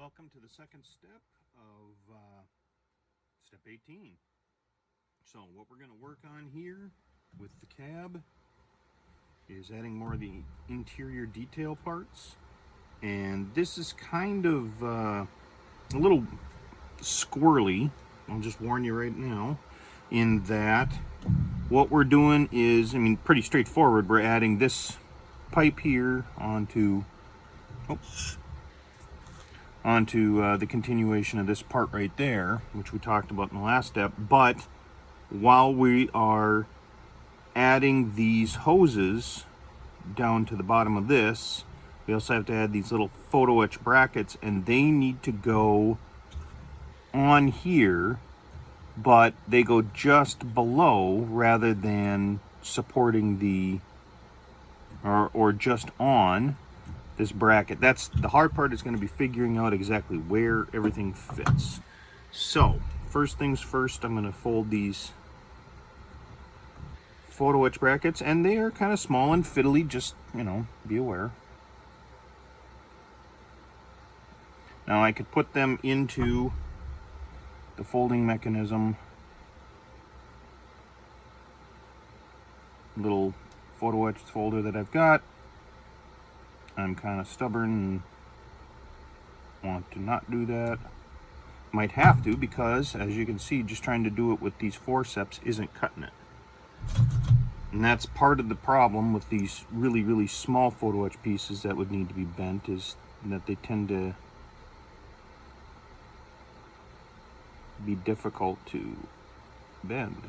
welcome to the second step of step 18. So what we're going to work on here with the cab is adding more of the interior detail parts. And this is kind of a little squirrely, I'll just warn you right now, in that what we're doing is, pretty straightforward. We're adding this pipe here onto the continuation of this part right there, which we talked about in the last step. But while we are adding these hoses down to the bottom of this, we also have to add these little photo etch brackets, and they need to go on here, but they go just below rather than supporting the or just on this bracket. That's the hard part, is going to be figuring out exactly where everything fits. So first things first, I'm going to fold these photo etch brackets, and they are kind of small and fiddly, just, be aware. Now I could put them into the folding mechanism, little photo etch folder that I've got. I'm kind of stubborn and want to not do that. Might have to, because as you can see, just trying to do it with these forceps isn't cutting it. And that's part of the problem with these really, really small photo etch pieces that would need to be bent, is that they tend to be difficult to bend.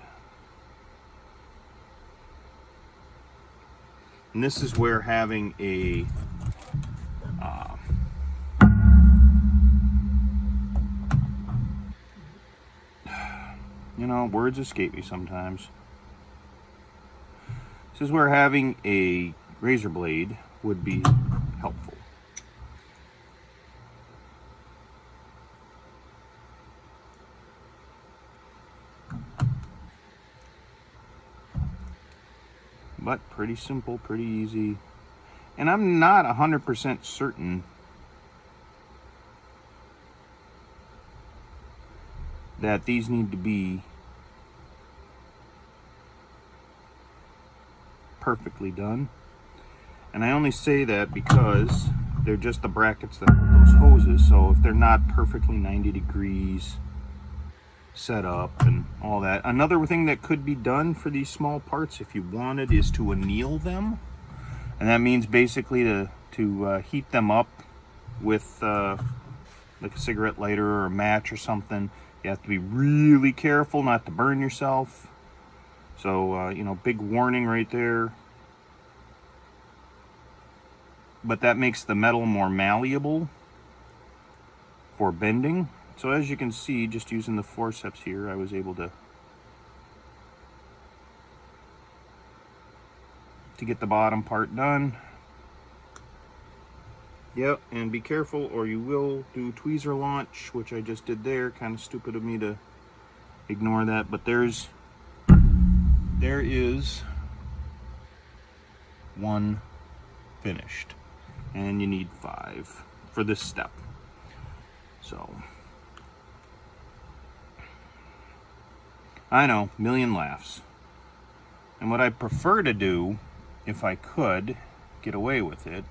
And this is where having a words escape me sometimes. This is where having a razor blade would be helpful. But pretty simple, pretty easy. And I'm not 100% certain that these need to be perfectly done. And I only say that because they're just the brackets that hold those hoses. So if they're not perfectly 90 degrees set up and all that. Another thing that could be done for these small parts, if you wanted, is to anneal them. And that means basically to heat them up with like a cigarette lighter or a match or something. You have to be really careful not to burn yourself. So, big warning right there. But that makes the metal more malleable for bending. So as you can see, just using the forceps here, I was able to get the bottom part done. Yep, and be careful or you will do tweezer launch, which I just did there. Kind of stupid of me to ignore that, but there is one finished, and you need 5 for this step. So I know, million laughs. And what I prefer to do, if I could get away with it,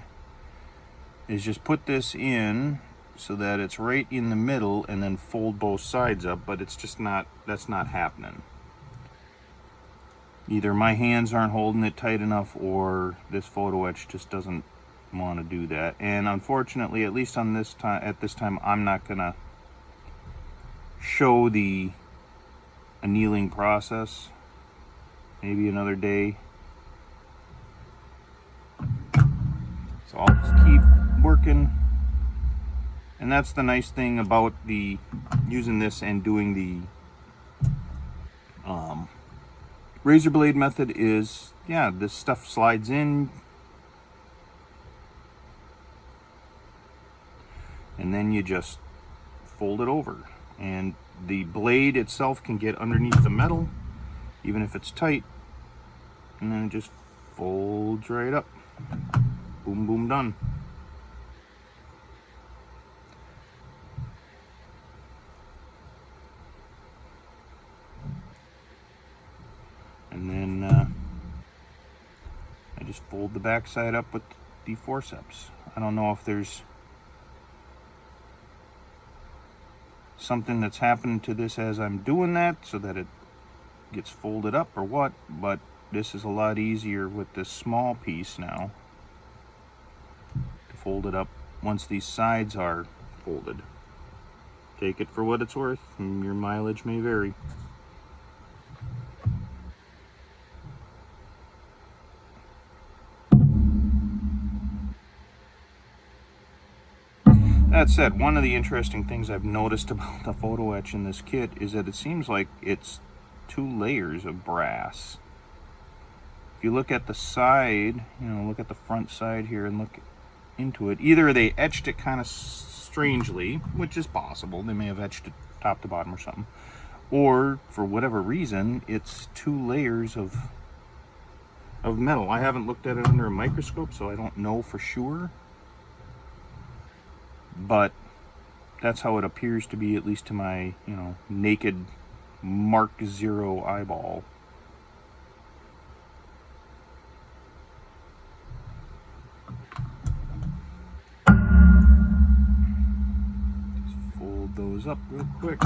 is just put this in so that it's right in the middle and then fold both sides up, but it's just not, that's not happening. Either my hands aren't holding it tight enough, or this photo etch just doesn't want to do that. And unfortunately, at least on this time, at this time, I'm not gonna show the annealing process. Maybe another day. So I'll just keep working. And that's the nice thing about the using this and doing the razor blade method is, yeah, this stuff slides in, and then you just fold it over, and the blade itself can get underneath the metal even if it's tight, and then it just folds right up. Boom, boom, done. just fold the back side up with the forceps. I don't know if there's something that's happening to this as I'm doing that so that it gets folded up or what, but this is a lot easier with this small piece now to fold it up once these sides are folded. Take it for what it's worth, and your mileage may vary. That said, one of the interesting things I've noticed about the photo etch in this kit is that it seems like it's 2 layers of brass. If you look at the side, look at the front side here and look into it, either they etched it kind of strangely, which is possible, they may have etched it top to bottom or something, or for whatever reason, it's 2 layers of metal. I haven't looked at it under a microscope, so I don't know for sure. But that's how it appears to be, at least to my, naked Mark 0 eyeball. Just fold those up real quick.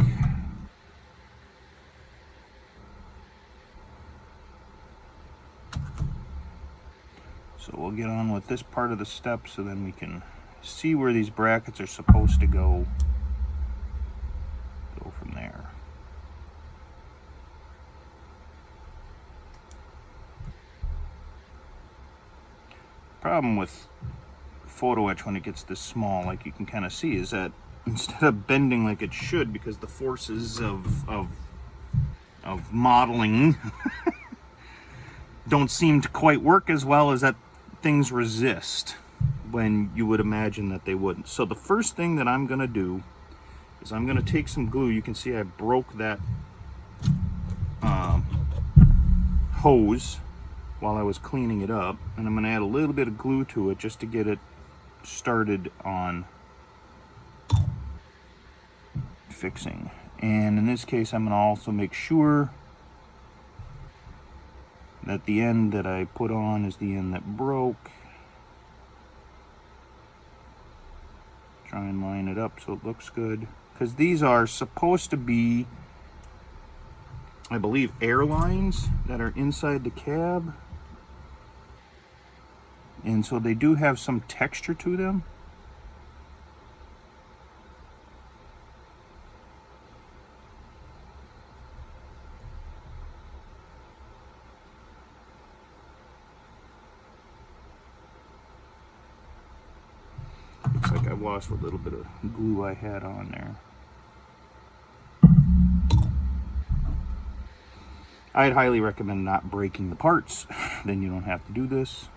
So we'll get on with this part of the step so then we can see where these brackets are supposed to go from there. Problem with photo etch when it gets this small, like you can kind of see, is that instead of bending like it should, because the forces of modeling don't seem to quite work as well as that things resist when you would imagine that they wouldn't. So the first thing that I'm going to do is I'm going to take some glue. You can see I broke that hose while I was cleaning it up, and I'm going to add a little bit of glue to it just to get it started on fixing. And in this case, I'm going to also make sure that the end that I put on is the end that broke. Try and line it up so it looks good, because these are supposed to be, I believe, airlines that are inside the cab, and so they do have some texture to them. Looks like I lost a little bit of glue I had on there. I'd highly recommend not breaking the parts, then you don't have to do this.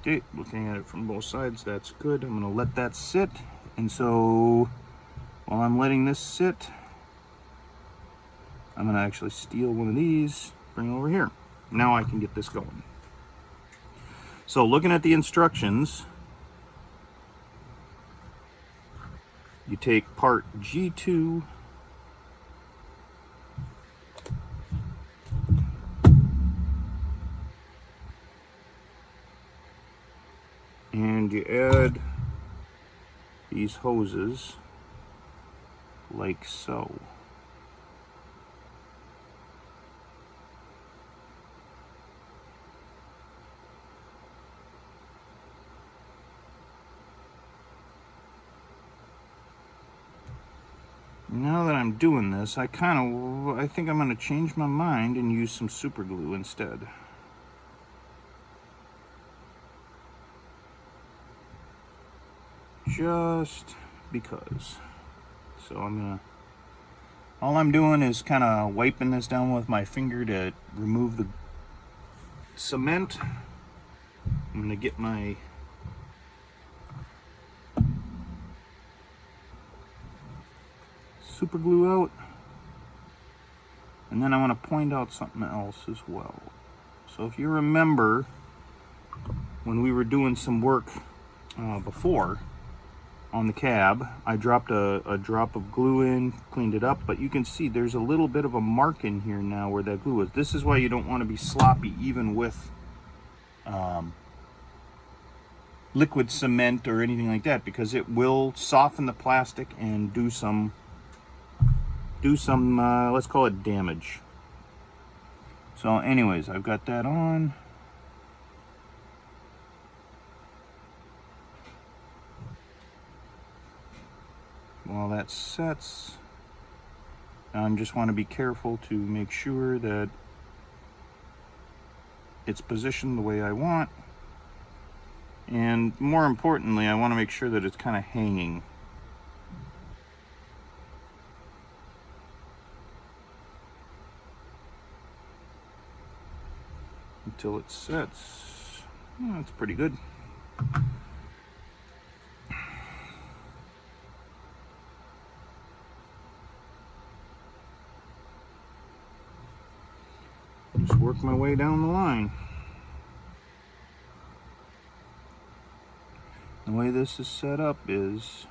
Okay, looking at it from both sides, that's good. I'm going to let that sit, and so while I'm letting this sit, I'm going to actually steal one of these, bring it over here. Now I can get this going. So looking at the instructions, you take part G2, and you add these hoses like so. Now that I'm doing this, I think I'm going to change my mind and use some super glue instead. Just because. So all I'm doing is kind of wiping this down with my finger to remove the cement. I'm going to get my super glue out, and then I want to point out something else as well. So if you remember when we were doing some work before, on the cab. I dropped a drop of glue in, cleaned it up, but you can see there's a little bit of a mark in here now where that glue is. This is why you don't want to be sloppy even with liquid cement or anything like that, because it will soften the plastic and do some let's call it damage. So anyways, I've got that on. While that sets, I just want to be careful to make sure that it's positioned the way I want. And more importantly, I want to make sure that it's kind of hanging. Until it sets. Oh, that's pretty good. Just work my way down the line. The way this is set up is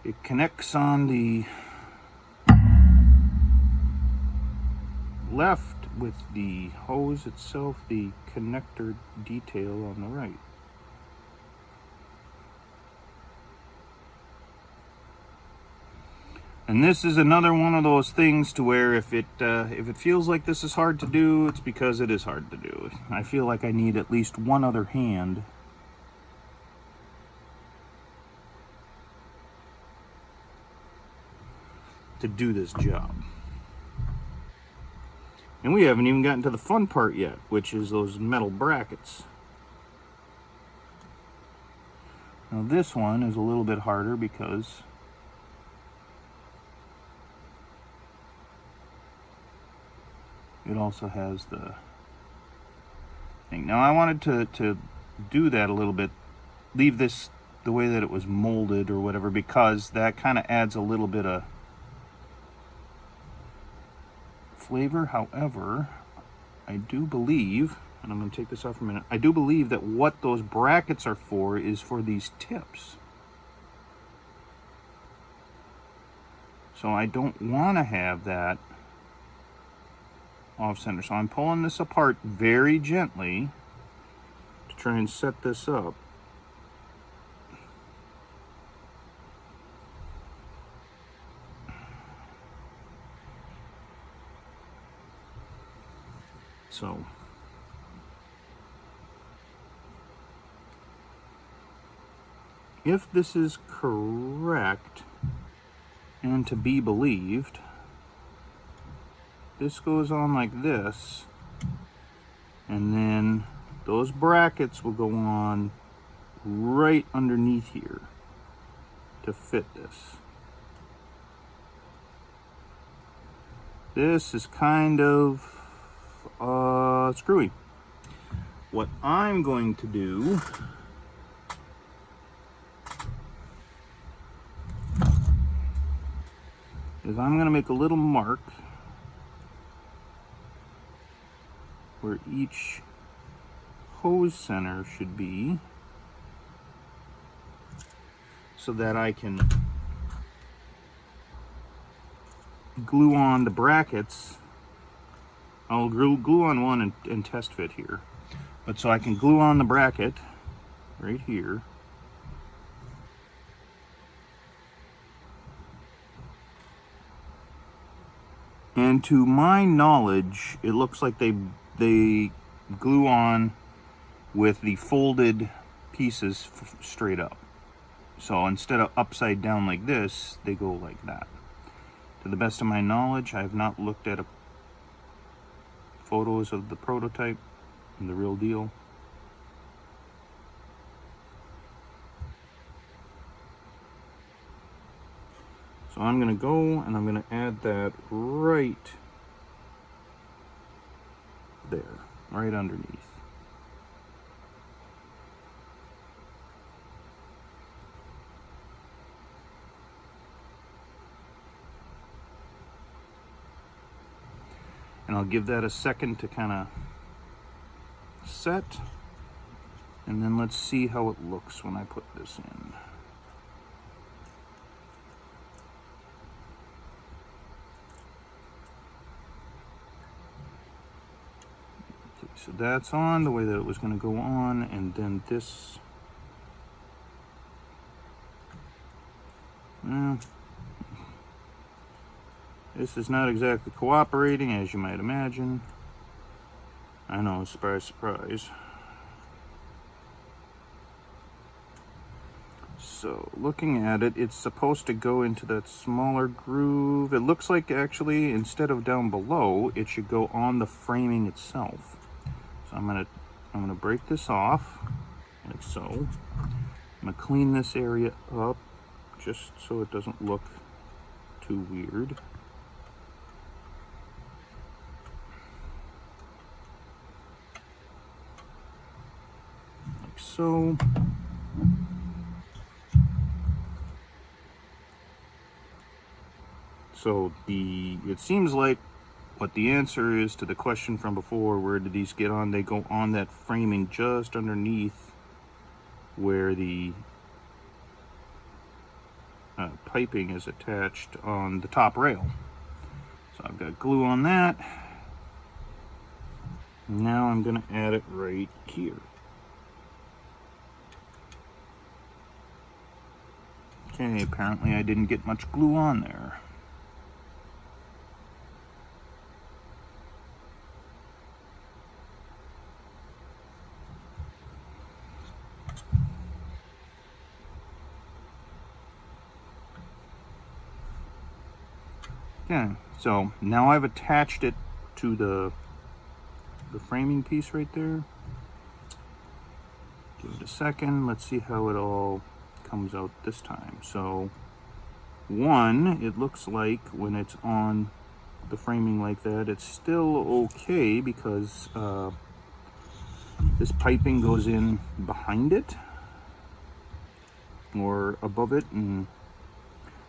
it connects on the left with the hose itself, the connector detail on the right. And this is another one of those things to where if it feels like this is hard to do, it's because it is hard to do. I feel like I need at least one other hand to do this job. And we haven't even gotten to the fun part yet, which is those metal brackets. Now this one is a little bit harder because it also has the thing. Now I wanted to do that a little bit, leave this the way that it was molded or whatever, because that kind of adds a little bit of flavor. However, I do believe, and I'm going to take this off for a minute, I do believe that what those brackets are for is for these tips. So I don't want to have that off center. So I'm pulling this apart very gently to try and set this up. So if this is correct and to be believed, this goes on like this, and then those brackets will go on right underneath here to fit this. This is kind of screwy. What I'm going to do is I'm going to make a little mark where each hose center should be, so that I can glue on the brackets. I'll glue on one and test fit here. But so I can glue on the bracket right here. And to my knowledge, it looks like they glue on with the folded pieces straight up. So instead of upside down like this, they go like that. To the best of my knowledge, I have not looked at photos of the prototype and the real deal. So I'm going to go and I'm going to add that right there, right underneath. And I'll give that a second to kind of set. And then let's see how it looks when I put this in. Okay, so that's on the way that it was going to go on, and then this. This is not exactly cooperating, as you might imagine. I know, surprise, surprise. So, looking at it, it's supposed to go into that smaller groove. It looks like, actually, instead of down below, it should go on the framing itself. So I'm gonna break this off, like so. I'm gonna clean this area up, just so it doesn't look too weird. Like so. So it seems like what the answer is to the question from before, where did these get on? They go on that framing just underneath where the piping is attached on the top rail. So I've got glue on that. Now I'm going to add it right here. Okay, apparently I didn't get much glue on there. Okay, so now I've attached it to the framing piece right there. Give it a second. Let's see how it all comes out this time. So, one, it looks like when it's on the framing like that, it's still okay because this piping goes in behind it or above it and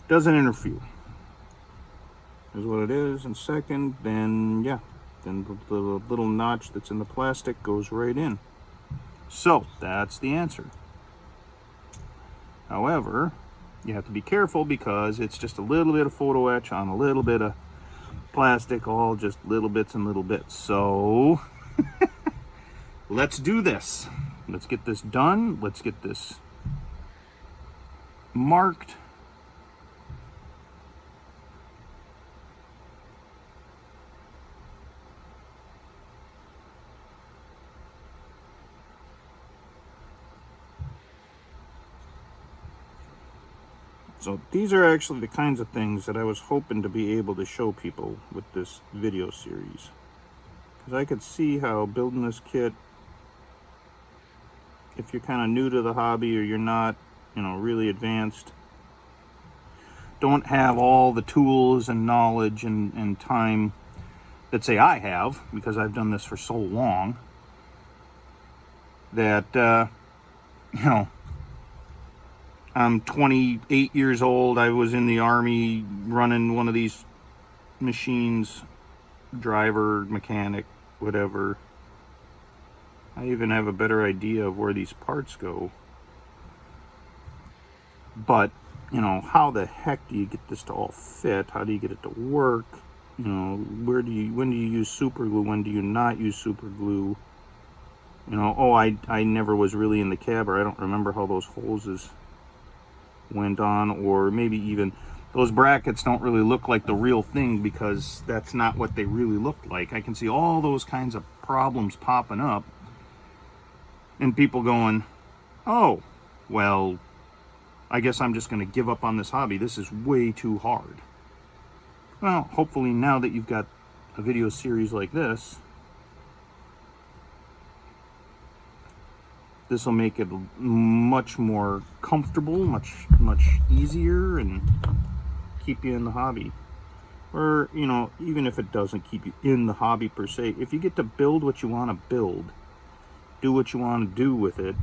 doesn't interfere. Is what it is. And second, then yeah, then the little notch that's in the plastic goes right in. So that's the answer. However, you have to be careful because it's just a little bit of photo etch on a little bit of plastic, all just little bits and little bits. So let's do this. Let's get this done. Let's get this marked. So these are actually the kinds of things that I was hoping to be able to show people with this video series. Because I could see how building this kit, if you're kind of new to the hobby or you're not, really advanced, don't have all the tools and knowledge and time that say I have, because I've done this for so long, that, I'm 28 years old. I was in the Army running one of these machines, driver, mechanic, whatever. I even have a better idea of where these parts go. But, how the heck do you get this to all fit? How do you get it to work? When do you use super glue? When do you not use super glue? I never was really in the cab, or I don't remember how those hoses went on, or maybe even those brackets don't really look like the real thing because that's not what they really looked like. I can see all those kinds of problems popping up and people going, oh, well, I guess I'm just going to give up on this hobby. This is way too hard. Well, hopefully now that you've got a video series like this, this will make it much more comfortable, much easier, and keep you in the hobby. Or, even if it doesn't keep you in the hobby per se, if you get to build what you want to build, do what you want to do with it,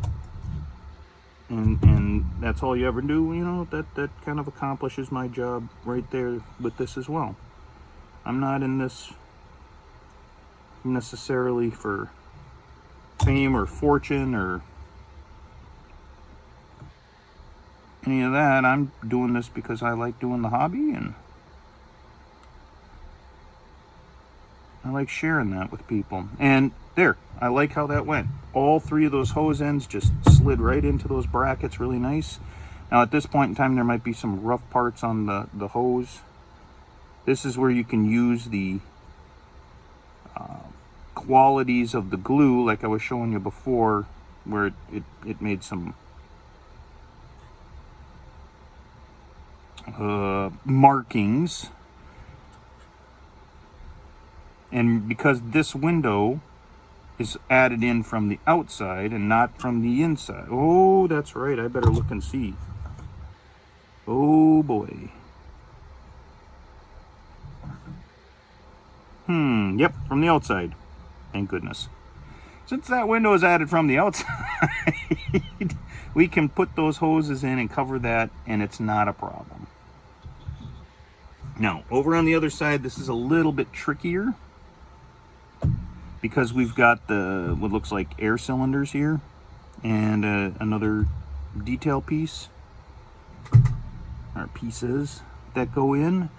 and that's all you ever do, that kind of accomplishes my job right there with this as well. I'm not in this necessarily for fame or fortune or any of that. I'm doing this because I like doing the hobby, and I like sharing that with people. And there, I like how that went. All three of those hose ends just slid right into those brackets really nice. Now at this point in time, there might be some rough parts on the hose. This is where you can use the qualities of the glue, like I was showing you before, where it made some markings. And because this window is added in from the outside and not from the inside. Oh, that's right. I better look and see. Oh boy. Yep, from the outside. Thank goodness. Since that window is added from the outside, we can put those hoses in and cover that, and it's not a problem. Now, over on the other side, this is a little bit trickier because we've got the what looks like air cylinders here and another detail piece, or pieces that go in,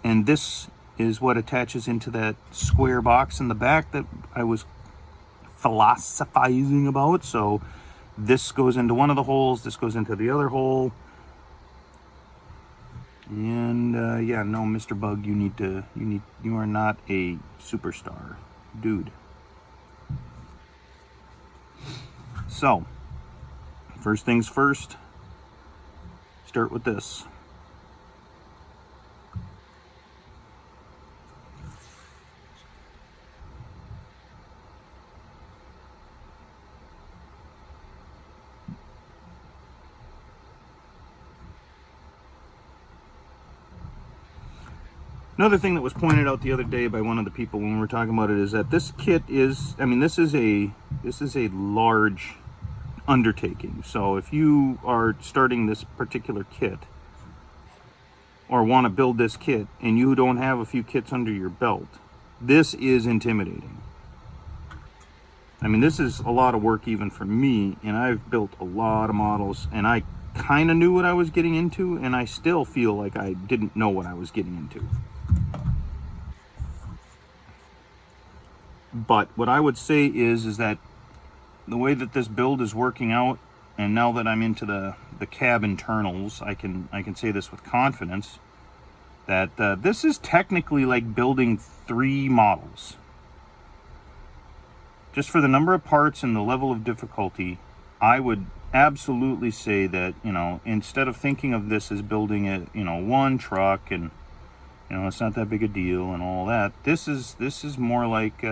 and this is what attaches into that square box in the back that I was philosophizing about. So this goes into one of the holes, this goes into the other hole, and yeah, no, Mr. Bug, you are not a superstar, dude. So first things first, start with this. Another thing that was pointed out the other day by one of the people when we were talking about it is that this kit is, I mean, this is a large undertaking. So if you are starting this particular kit or want to build this kit and you don't have a few kits under your belt, this is intimidating. I mean, this is a lot of work even for me, and I've built a lot of models, and I kind of knew what I was getting into, and I still feel like I didn't know what I was getting into. But what I would say is that the way that this build is working out, and now that I'm into the cab internals, I can say this with confidence, that this is technically like building 3 models. Just for the number of parts and the level of difficulty, I would absolutely say that, you know, instead of thinking of this as building a, you know, one truck and, you know, it's not that big a deal and all that, this is more like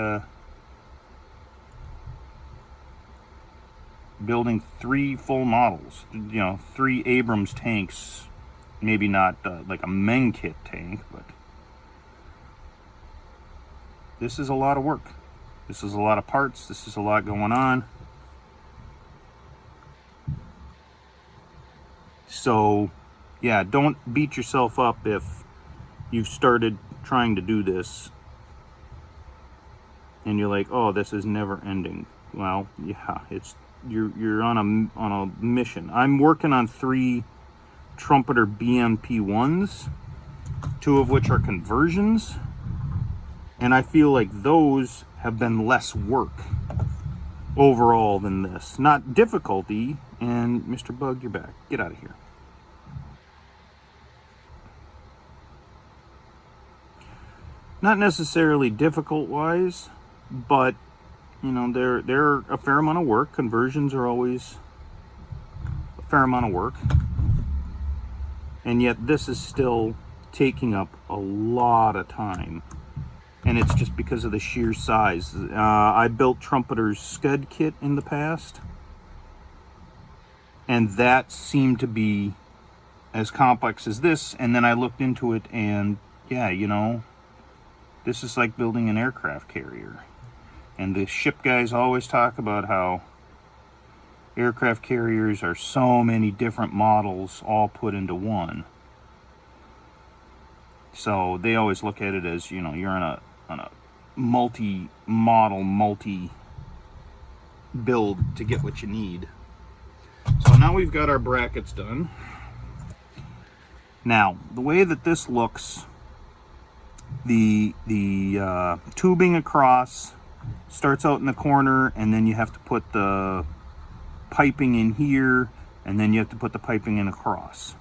building 3 full models, you know, 3 Abrams tanks, maybe not like a Meng kit tank, but this is a lot of work. This is a lot of parts. This is a lot going on. So yeah, don't beat yourself up if you've started trying to do this and you're like, oh, this is never ending. Well, yeah, it's you're on a mission. I'm working on 3 Trumpeter BMP1s, 2 of which are conversions, and I feel like those have been less work overall than this. Not difficulty, and Mr. Bug, you're back. Get out of here. Not necessarily difficult wise, but you know, they're a fair amount of work. Conversions are always a fair amount of work. And yet this is still taking up a lot of time. And it's just because of the sheer size. I built Trumpeter's Scud kit in the past, and that seemed to be as complex as this. And then I looked into it, and yeah, you know, this is like building an aircraft carrier. And the ship guys always talk about how aircraft carriers are so many different models all put into one. So they always look at it as, you know, you're on a multi-model, multi-build to get what you need. So now we've got our brackets done. Now, the way that this looks, the tubing across starts out in the corner, and then you have to put the piping in here, and then you have to put the piping in across.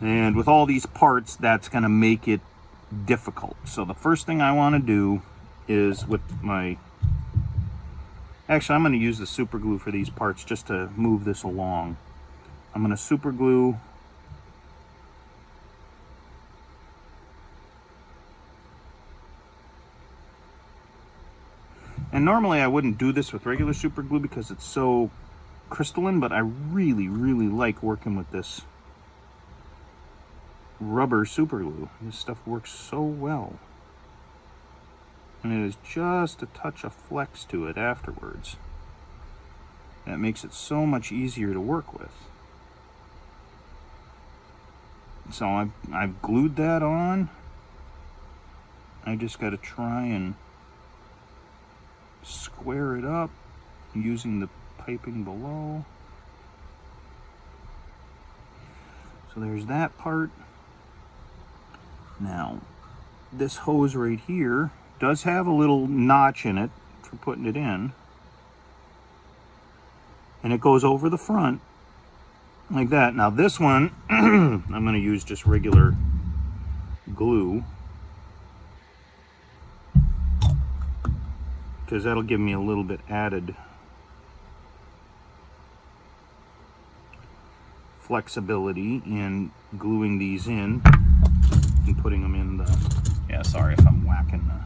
And with all these parts, that's going to make it difficult. So the first thing I want to do is with my... Actually, I'm going to use the super glue for these parts just to move this along. I'm going to super glue and normally I wouldn't do this with regular super glue because it's so crystalline, but I really, really like working with this rubber super glue. This stuff works so well. And it is just a touch of flex to it afterwards. That makes it so much easier to work with. So I've glued that on. I just got to try and square it up using the piping below. So there's that part. Now, this hose right here does have a little notch in it for putting it in, and it goes over the front like that. Now this one I'm going to use just regular glue because that'll give me a little bit added flexibility in gluing these in and putting them in the... Yeah, sorry if I'm whacking the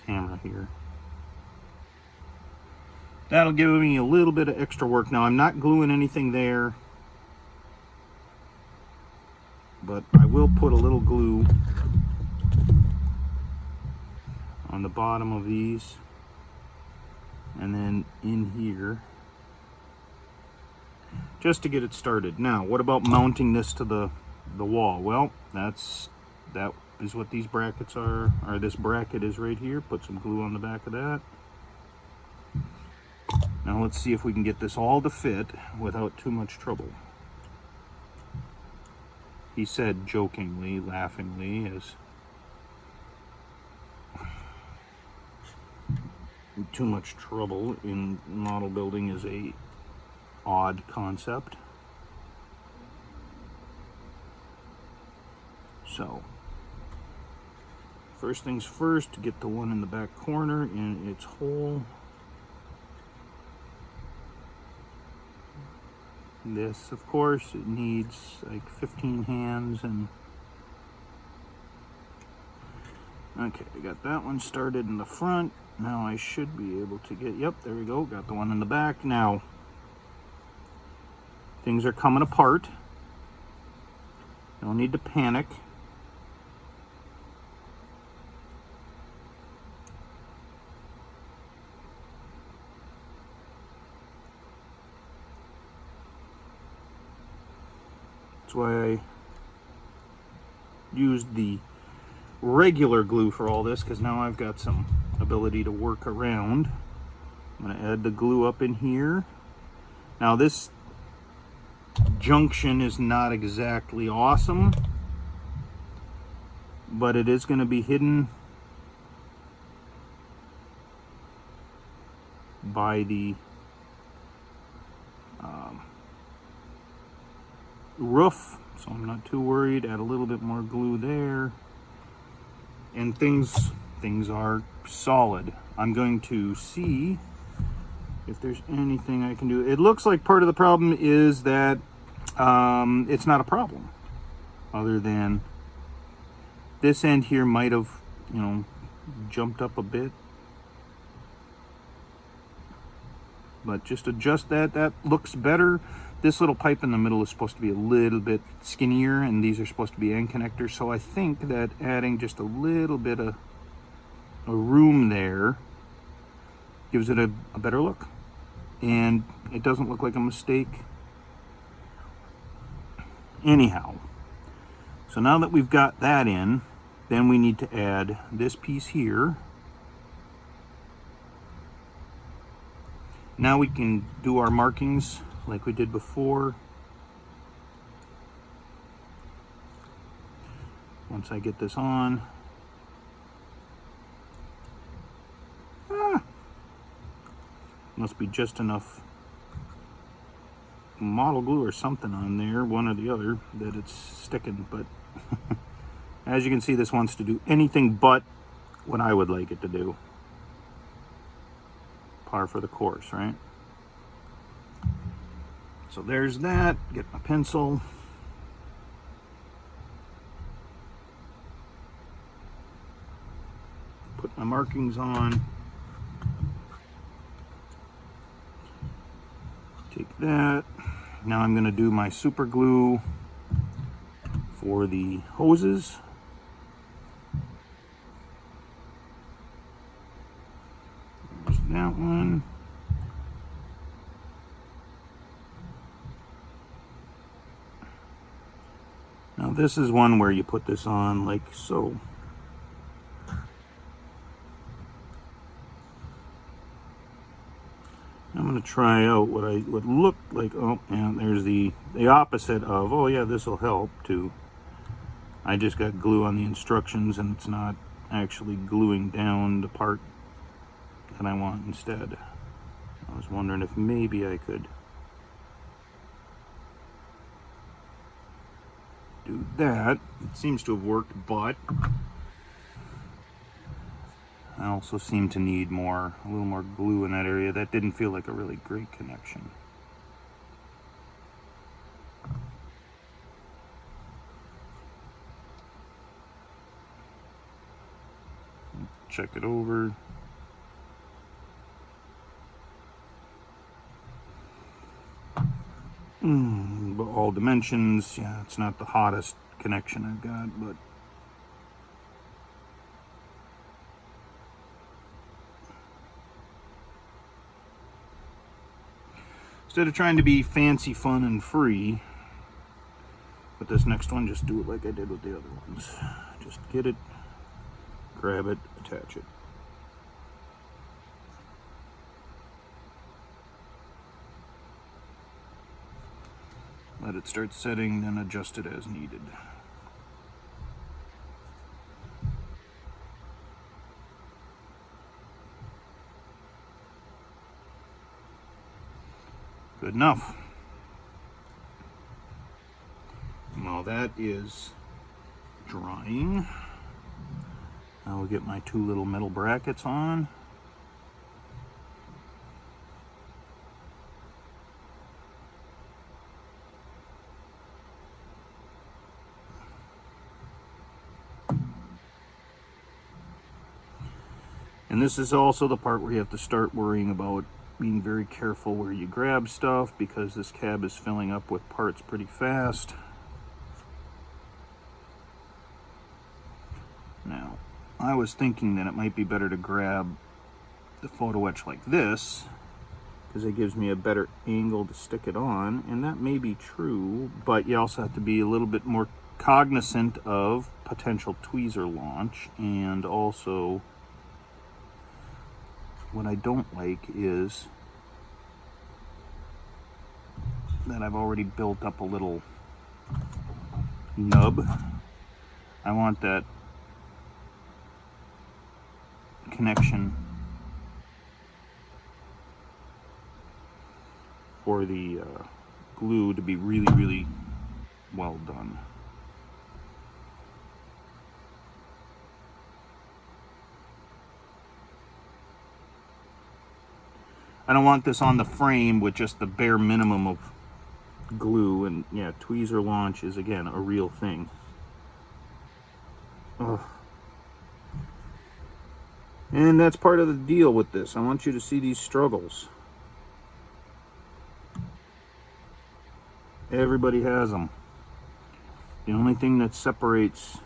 camera here. That'll give me a little bit of extra work. Now I'm not gluing anything there, but I will put a little glue on the bottom of these and then in here just to get it started. Now, what about mounting this to the wall? Well, that is what these brackets are, or this bracket is right here. Put some glue on the back of that. Now let's see if we can get this all to fit without too much trouble. He said jokingly, laughingly, as too much trouble in model building is a odd concept. So, first things first, to get the one in the back corner in its hole. This, of course, it needs like 15 hands, and okay, I got that one started in the front. Now I should be able to get, yep, there we go, got the one in the back. Now, things are coming apart. No need to panic. That's why I used the regular glue for all this, because now I've got some ability to work around. I'm going to add the glue up in here. Now this junction is not exactly awesome, but it is going to be hidden by the roof, so I'm not too worried. Add a little bit more glue there, and things are solid. I'm going to see if there's anything I can do. It looks like part of the problem is that it's not a problem, other than this end here might have, you know, jumped up a bit. But just adjust that. That looks better. This little pipe in the middle is supposed to be a little bit skinnier, and these are supposed to be end connectors. So I think that adding just a little bit of a room there gives it a better look. And it doesn't look like a mistake. Anyhow, so now that we've got that in, Then we need to add this piece here. Now we can do our markings like we did before. Once I get this on. Must be just enough model glue or something on there, one or the other, that it's sticking. But as you can see, this wants to do anything but what I would like it to do. Par for the course, right? So there's that. Get my pencil. Put my markings on. Take that. Now I'm going to do my super glue for the hoses. There's that one. Now this is one where you put this on like so. I'm going to try out what I would look like. Oh, and there's the opposite of, oh yeah, this will help too. I just got glue on the instructions and it's not actually gluing down the part that I want instead. I was wondering if maybe I could do that. It seems to have worked, but I also seem to need a little more glue in that area. That didn't feel like a really great connection. Check it over. But all dimensions, yeah, it's not the hottest connection I've got, but instead of trying to be fancy, fun, and free, with this next one, just do it like I did with the other ones. Just get it, grab it, attach it. Let it start setting, then adjust it as needed. Good enough. While that is drying, I will get my two little metal brackets on. And this is also the part where you have to start worrying about being very careful where you grab stuff, because this cab is filling up with parts pretty fast. Now, I was thinking that it might be better to grab the photo etch like this, because it gives me a better angle to stick it on, and that may be true, but you also have to be a little bit more cognizant of potential tweezer launch. And also, what I don't like is that I've already built up a little nub. I want that connection for the glue to be really, really well done. I don't want this on the frame with just the bare minimum of glue. And yeah, tweezer launch is, again, a real thing. Ugh. And that's part of the deal with this. I want you to see these struggles. Everybody has them. The only thing that separates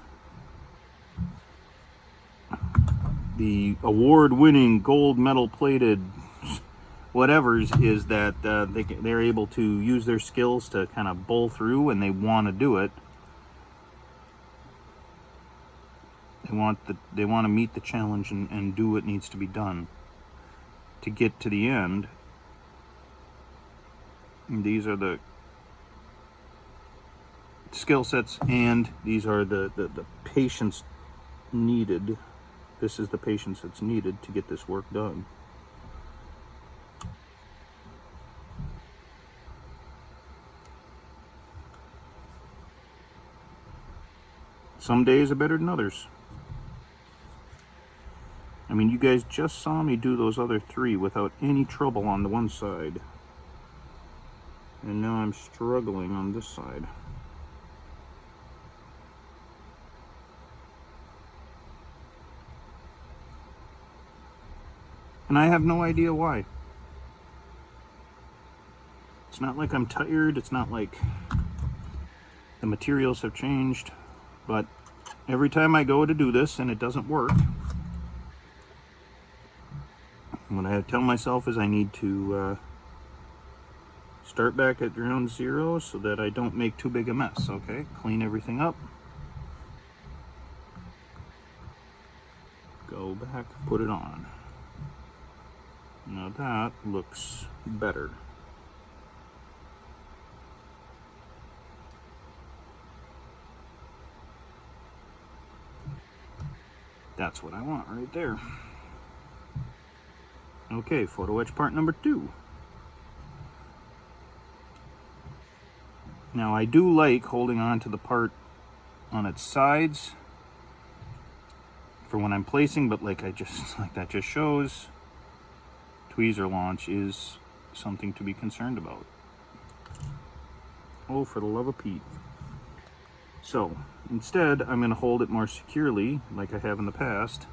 the award-winning gold medal plated whatevers is that they're able to use their skills to kind of bull through, and they want to do it. They want to meet the challenge and do what needs to be done to get to the end. And these are the skill sets, and these are the patience needed. This is the patience that's needed to get this work done. Some days are better than others. I mean, you guys just saw me do those other 3 without any trouble on the one side. And now I'm struggling on this side. And I have no idea why. It's not like I'm tired. It's not like the materials have changed. But every time I go to do this and it doesn't work, what I tell myself is I need to start back at ground 0 so that I don't make too big a mess. Okay, clean everything up. Go back, put it on. Now that looks better. That's what I want right there. Okay, photo etch part number 2. Now I do like holding on to the part on its sides for when I'm placing, but like that just shows, tweezer launch is something to be concerned about. Oh, for the love of Pete. So instead, I'm going to hold it more securely like I have in the past,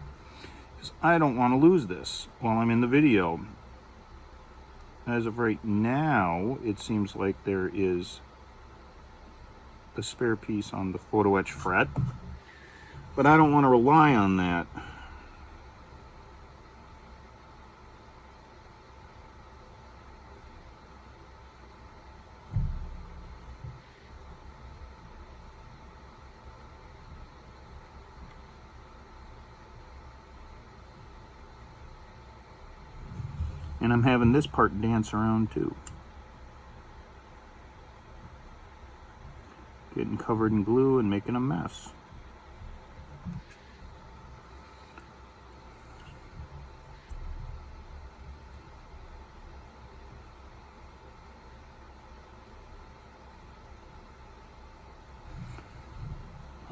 because I don't want to lose this while I'm in the video. As of right now, it seems like there is the spare piece on the photo etch fret, but I don't want to rely on that. And I'm having this part dance around too. Getting covered in glue and making a mess.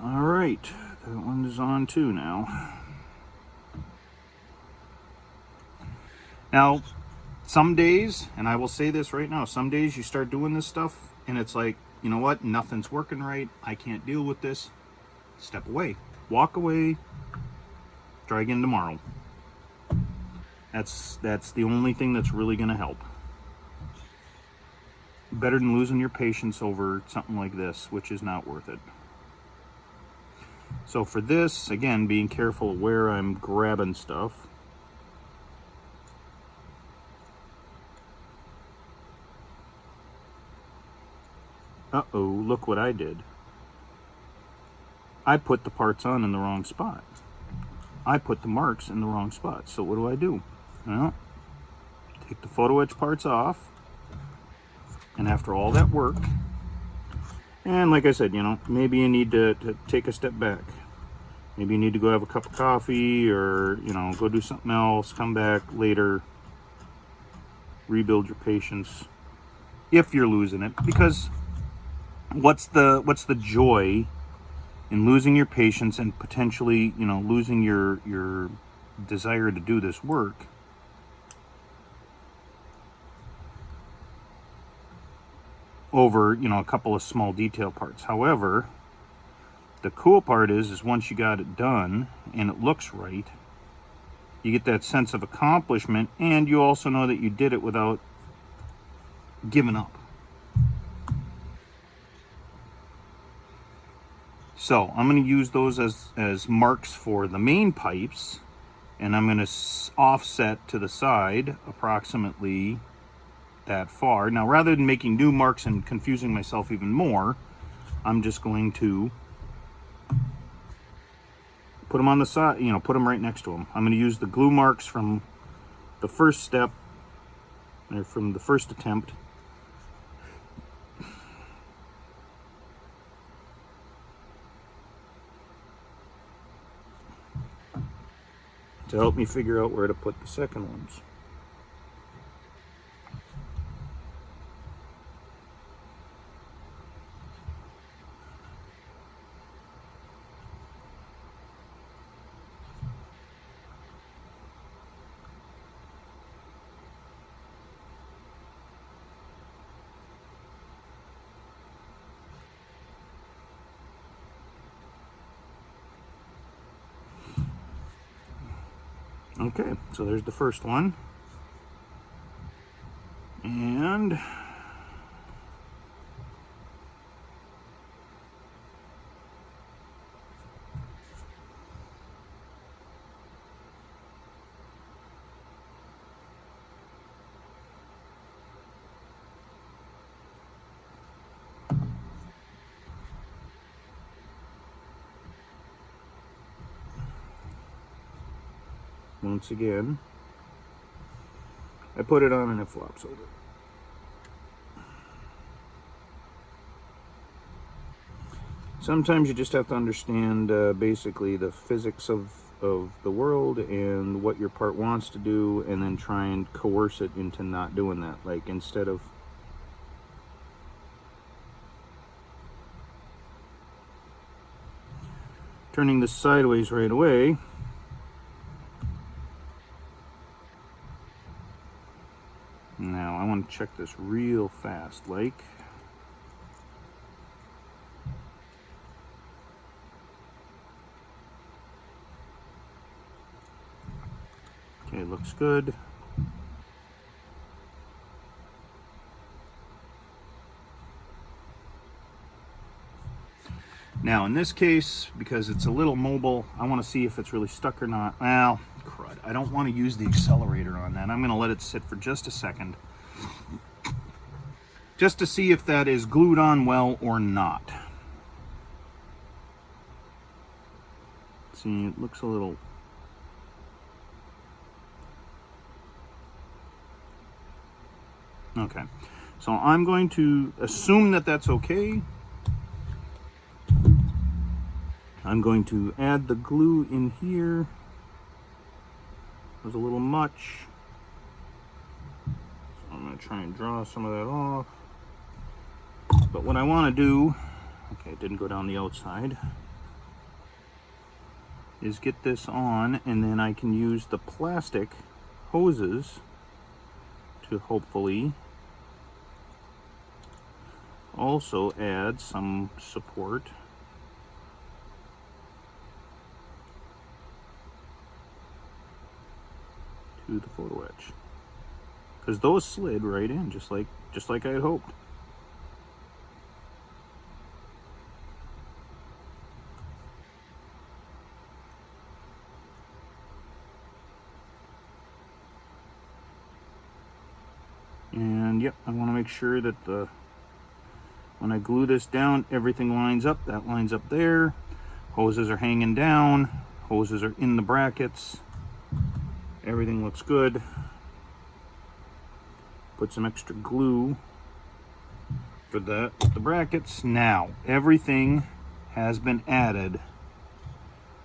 All right, that one is on too now. Now, some days, and I will say this right now, some days you start doing this stuff and it's like, you know what, nothing's working right, I can't deal with this. Step away, walk away, try again tomorrow. That's the only thing that's really going to help. Better than losing your patience over something like this, which is not worth it. So for this, again, being careful where I'm grabbing stuff. Uh-oh, look what I did. I put the parts on in the wrong spot. I put the marks in the wrong spot. So what do? Well, take the photo etch parts off. And after all that work, and like I said, you know, maybe you need to take a step back. Maybe you need to go have a cup of coffee, or, you know, go do something else, come back later, rebuild your patience if you're losing it. Because what's the joy in losing your patience and potentially, you know, losing your desire to do this work over, you know, a couple of small detail parts? However, the cool part is once you got it done and it looks right, you get that sense of accomplishment, and you also know that you did it without giving up. So I'm going to use those as marks for the main pipes, and I'm going to offset to the side approximately that far. Now, rather than making new marks and confusing myself even more, I'm just going to put them on the side, you know, put them right next to them. I'm going to use the glue marks from the first step, or from the first attempt. To help me figure out where to put the second ones. Okay, so there's the first one. And once again, I put it on and it flops over. Sometimes you just have to understand basically the physics of the world and what your part wants to do, and then try and coerce it into not doing that. Like, instead of turning this sideways right away, now I want to check this real fast, like. Okay, looks good. Now in this case, because it's a little mobile, I want to see if it's really stuck or not. Well, crud. I don't want to use the accelerator on that. I'm going to let it sit for just a second, just to see if that is glued on well or not. See, it looks a little... Okay, so I'm going to assume that that's okay. I'm going to add the glue in here. It was a little much, so I'm going to try and draw some of that off. But what I want to do, okay, it didn't go down the outside, is get this on, and then I can use the plastic hoses to hopefully also add some support to the photo etch, because those slid right in just like I had hoped. And yep, I want to make sure that when I glue this down, everything lines up. That lines up there. Hoses are hanging down. Hoses are in the brackets. Everything looks good. Put some extra glue for the brackets. Now, everything has been added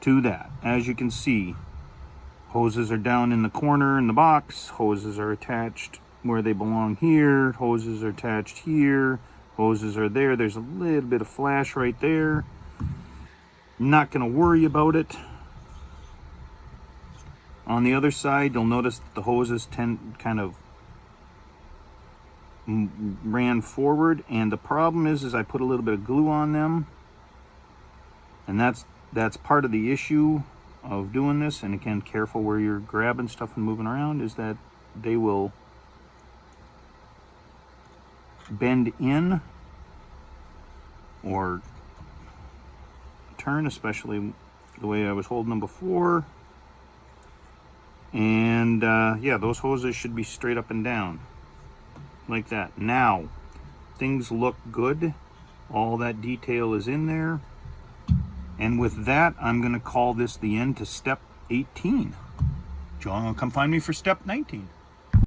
to that. As you can see, hoses are down in the corner in the box. Hoses are attached where they belong here. Hoses are attached here. Hoses are there. There's a little bit of flash right there. Not going to worry about it. On the other side, you'll notice that the hoses kind of ran forward, and the problem is I put a little bit of glue on them, and that's part of the issue of doing this. And again, careful where you're grabbing stuff and moving around, is that they will bend in or turn, especially the way I was holding them before. And yeah, those hoses should be straight up and down like that. Now things look good. All that detail is in there. And with that, I'm going to call this the end to step 18. John, come find me for step 19.